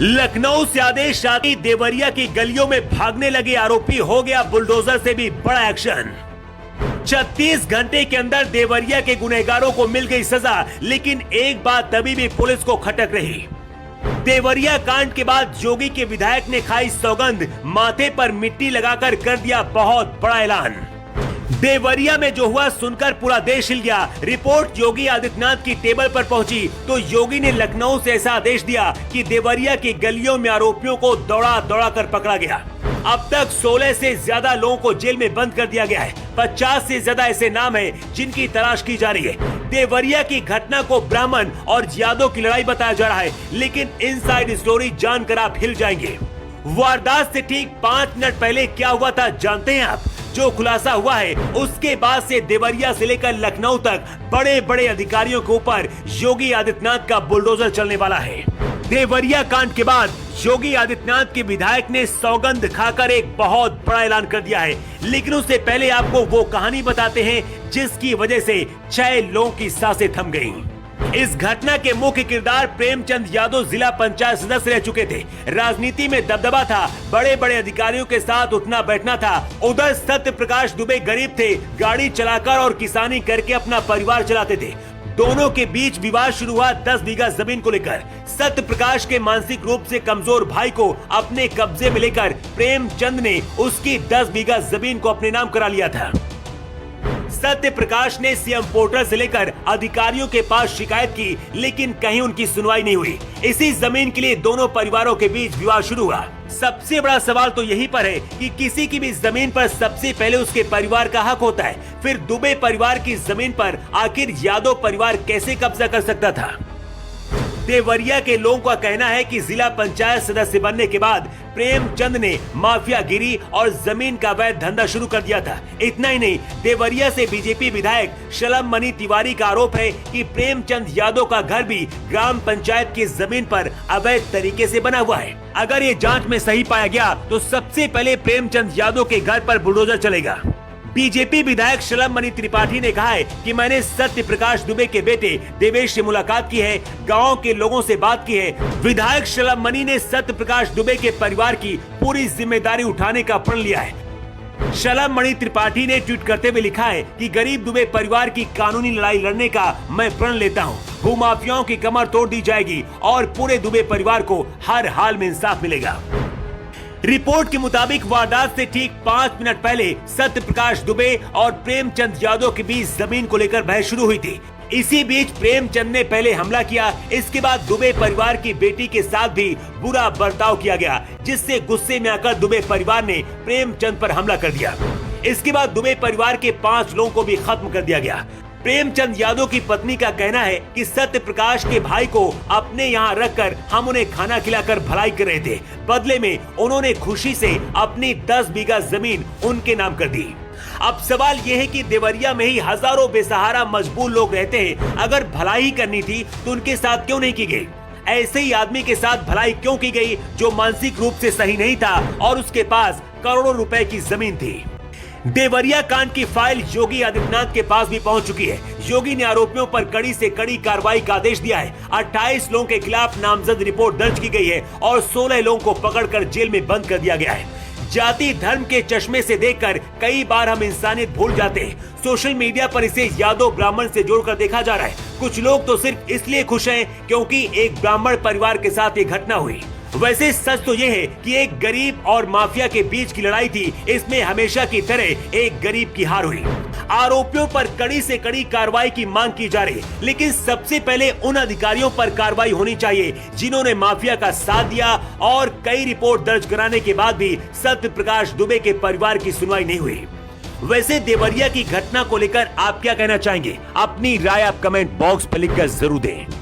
लखनऊ से आदेश आती देवरिया की गलियों में भागने लगे आरोपी हो गया बुलडोजर से भी बड़ा एक्शन। 36 घंटे के अंदर देवरिया के गुनहगारों को मिल गई सजा, लेकिन एक बात तभी भी पुलिस को खटक रही। देवरिया कांड के बाद जोगी के विधायक ने खाई सौगंध, माथे पर मिट्टी लगाकर कर दिया बहुत बड़ा ऐलान। देवरिया में जो हुआ सुनकर पूरा देश हिल गया। रिपोर्ट योगी आदित्यनाथ की टेबल पर पहुंची तो योगी ने लखनऊ से ऐसा आदेश दिया कि देवरिया की गलियों में आरोपियों को दौड़ा दौड़ा कर पकड़ा गया। अब तक 16 से ज्यादा लोगों को जेल में बंद कर दिया गया है। 50 से ज्यादा ऐसे नाम हैं जिनकी तलाश की जा रही है। देवरिया की घटना को ब्राह्मण और यादव की लड़ाई बताया जा रहा है, लेकिन इनसाइड स्टोरी जानकर आप हिल जाएंगे। वारदात से ठीक 5 मिनट पहले क्या हुआ था जानते हैं आप? जो खुलासा हुआ है उसके बाद से देवरिया से लेकर लखनऊ तक बड़े बड़े अधिकारियों के ऊपर योगी आदित्यनाथ का बुलडोजर चलने वाला है। देवरिया कांड के बाद योगी आदित्यनाथ के विधायक ने सौगंध खाकर एक बहुत बड़ा ऐलान कर दिया है, लेकिन उससे पहले आपको वो कहानी बताते हैं जिसकी वजह से 6 लोगों की सांसें थम गईं। इस घटना के मुख्य किरदार प्रेमचंद यादव जिला पंचायत सदस्य रह चुके थे। राजनीति में दबदबा था, बड़े बड़े अधिकारियों के साथ उठना बैठना था। उधर सत्य प्रकाश दुबे गरीब थे, गाड़ी चलाकर और किसानी करके अपना परिवार चलाते थे। दोनों के बीच विवाद शुरू हुआ 10 बीघा जमीन को लेकर। सत्य प्रकाश के मानसिक रूप से कमजोर भाई को अपने कब्जे में लेकर प्रेमचंद ने उसकी 10 बीघा जमीन को अपने नाम करा लिया था। सत्य प्रकाश ने सीएम पोर्टल से लेकर अधिकारियों के पास शिकायत की, लेकिन कहीं उनकी सुनवाई नहीं हुई। इसी जमीन के लिए दोनों परिवारों के बीच विवाद शुरू हुआ। सबसे बड़ा सवाल तो यही पर है कि किसी की भी जमीन पर सबसे पहले उसके परिवार का हक होता है, फिर दुबे परिवार की जमीन पर आखिर यादव परिवार कैसे कब्जा कर सकता था? देवरिया के लोगों का कहना है कि जिला पंचायत सदस्य बनने के बाद प्रेमचंद ने माफियागिरी और जमीन का अवैध धंधा शुरू कर दिया था। इतना ही नहीं, देवरिया से बीजेपी विधायक शलम मनी तिवारी का आरोप है कि प्रेमचंद यादव का घर भी ग्राम पंचायत की जमीन पर अवैध तरीके से बना हुआ है। अगर ये जांच में सही पाया गया तो सबसे पहले प्रेमचंद यादव के घर पर बुलडोजर चलेगा। बीजेपी विधायक शलम मनी त्रिपाठी ने कहा है कि मैंने सत्य प्रकाश दुबे के बेटे देवेश से मुलाकात की है, गांव के लोगों से बात की है। विधायक शलम मनी ने सत्य प्रकाश दुबे के परिवार की पूरी जिम्मेदारी उठाने का प्रण लिया है। शलम मणि त्रिपाठी ने ट्वीट करते हुए लिखा है कि गरीब दुबे परिवार की कानूनी लड़ाई लड़ने का मैं प्रण लेता हूँ। भूमाफियाओं की कमर तोड़ दी जाएगी और पूरे दुबे परिवार को हर हाल में इंसाफ मिलेगा। रिपोर्ट के मुताबिक वारदात से ठीक 5 मिनट पहले सत्य प्रकाश दुबे और प्रेमचंद यादव के बीच जमीन को लेकर बहस शुरू हुई थी। इसी बीच प्रेमचंद ने पहले हमला किया, इसके बाद दुबे परिवार की बेटी के साथ भी बुरा बर्ताव किया गया, जिससे गुस्से में आकर दुबे परिवार ने प्रेमचंद पर हमला कर दिया। इसके बाद दुबे परिवार के 5 लोगों को भी खत्म कर दिया गया। प्रेमचंद यादव की पत्नी का कहना है कि सत्य प्रकाश के भाई को अपने यहाँ रखकर हम उन्हें खाना खिलाकर भलाई कर रहे थे। बदले में उन्होंने खुशी से अपनी 10 बीघा जमीन उनके नाम कर दी। अब सवाल यह है कि देवरिया में ही हजारों बेसहारा मजबूर लोग रहते हैं। अगर भलाई करनी थी तो उनके साथ क्यों नहीं की गई? ऐसे ही आदमी के साथ भलाई क्यों की गई जो मानसिक रूप से सही नहीं था और उसके पास करोड़ों रुपए की जमीन थी? देवरिया कांड की फाइल योगी आदित्यनाथ के पास भी पहुंच चुकी है। योगी ने आरोपियों पर कड़ी से कड़ी कार्रवाई का आदेश दिया है। 28 लोगों के खिलाफ नामजद रिपोर्ट दर्ज की गई है और 16 लोगों को पकड़कर जेल में बंद कर दिया गया है। जाति धर्म के चश्मे से देखकर कई बार हम इंसानियत भूल जाते हैं। सोशल मीडिया पर इसे यादव ब्राह्मण से जोड़कर देखा जा रहा है। कुछ लोग तो सिर्फ इसलिए खुश हैं क्योंकि एक ब्राह्मण परिवार के साथ ये घटना हुई। वैसे सच तो ये है कि एक गरीब और माफिया के बीच की लड़ाई थी। इसमें हमेशा की तरह एक गरीब की हार हुई। आरोपियों पर कड़ी से कड़ी कार्रवाई की मांग की जा रही है, लेकिन सबसे पहले उन अधिकारियों पर कार्रवाई होनी चाहिए जिन्होंने माफिया का साथ दिया। और कई रिपोर्ट दर्ज कराने के बाद भी सत्य प्रकाश दुबे के परिवार की सुनवाई नहीं हुई। वैसे देवरिया की घटना को लेकर आप क्या कहना चाहेंगे? अपनी राय आप कमेंट बॉक्स पर लिखकर जरूर दें।